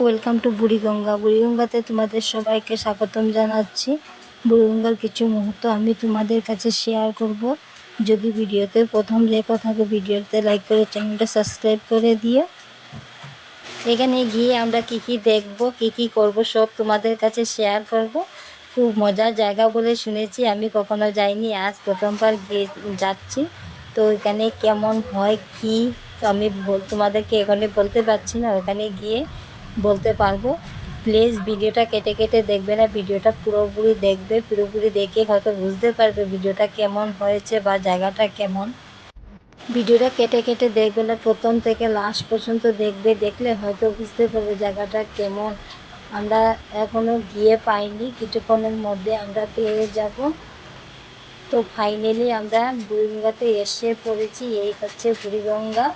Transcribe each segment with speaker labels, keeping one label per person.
Speaker 1: Welcome to Buriganga. বুড়িগঙ্গাতে তোমাদের সবাইকে স্বাগতম জানাচ্ছি। বুড়িগঙ্গার কিছু মুহূর্ত আমি তোমাদের কাছে শেয়ার করব। যদি ভিডিওতে প্রথম দেখা থাকে ভিডিওতে লাইক করে চ্যানেলটা সাবস্ক্রাইব করে দিও। এখানে গিয়ে আমরা কি কি দেখব, কি কি করব সব তোমাদের কাছে শেয়ার করব। খুব মজার জায়গা বলে শুনেছি, আমি কখনো যাইনি, আজ প্রথমবার গিয়ে যাচ্ছি। তো এখানে কেমন হয় কি আমি তোমাদেরকে এখানে বলতে পারছি না, ওখানে গিয়ে বলতে পারবো। প্লিজ ভিডিওটা কেটে কেটে দেখবে না, ভিডিওটা পুরোপুরি দেখবে। পুরোপুরি দেখে হয়তো বুঝতে পারবে ভিডিওটা কেমন হয়েছে বা জায়গাটা কেমন। ভিডিওটা কেটে কেটে দেখবে না, প্রথম থেকে লাস্ট পর্যন্ত দেখবে। দেখলে হয়তো বুঝতে পারবে জায়গাটা কেমন। আমরা এখনও গিয়ে পাইনি, কিছুক্ষণের মধ্যে আমরা পেয়ে যাব। তো ফাইনালি আমরা বুড়িগঙ্গাতে এসে পড়েছি। এই হচ্ছে বুড়িগঙ্গা।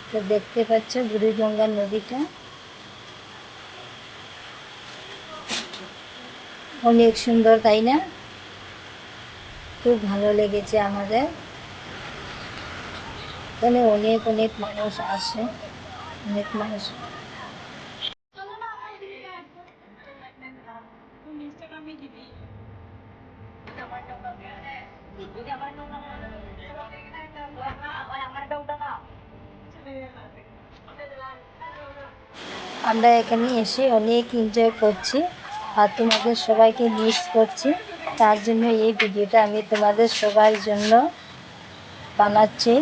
Speaker 1: তো দেখতে পাচ্ছ বুড়িগঙ্গা নদীটা অনেক সুন্দর, তাই না? খুব ভালো লেগেছে আমাদের। এখানে অনেক অনেক মানুষ আসে, অনেক মানুষ। আমরা এখানে এসে অনেক এনজয় করছি আর তোমাদের সবাইকে মিস করছি। তার জন্য এই ভিডিওটা আমি তোমাদের সবার জন্য বানাচ্ছি।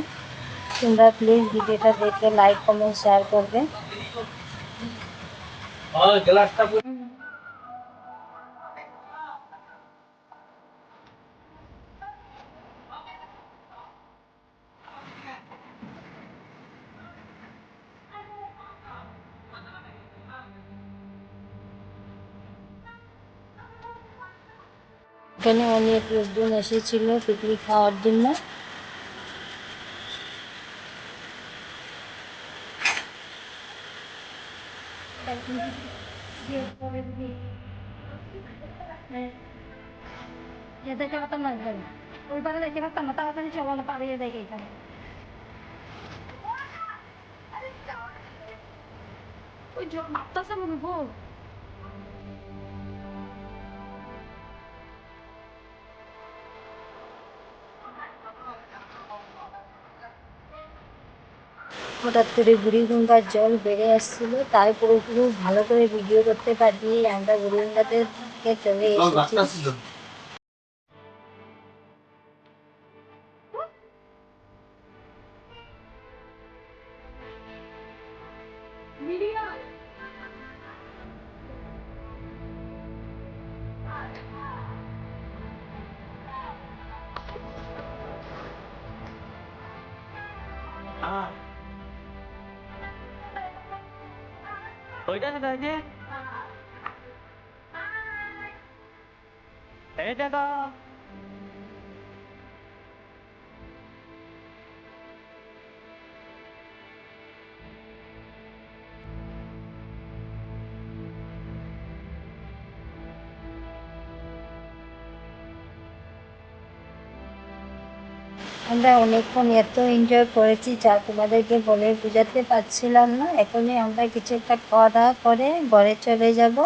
Speaker 1: তোমরা প্লিজ ভিডিওটা দেখে লাইক কমেন্ট শেয়ার করবে। এখানে অনেক লোকজন এসেছিল পিকনিক খাওয়ার জন্য। দেখতে পারতাম না, ওই পারে দেখতে পারতাম না, তাড়াতাড়ি চলো পাড়িয়ে দেখে এখানে। ওই জল মারতেছে মনে বল। হঠাৎ করে বুড়িগঙ্গার জল বেড়ে আসছিল, তাই পুরো ভালো করে ভিডিও করতে পারিনি। আমরা বুড়িগঙ্গাতে চলে এসেছি।
Speaker 2: ওইটা দেখে এটা তো
Speaker 1: আমরা অনেকক্ষণ এত এনজয় করেছি যা তোমাদেরকে বলে বোঝাতে পারছিলাম না। এখনই আমরা কিছু একটা খাওয়া দাওয়া করে ঘরে চলে যাব।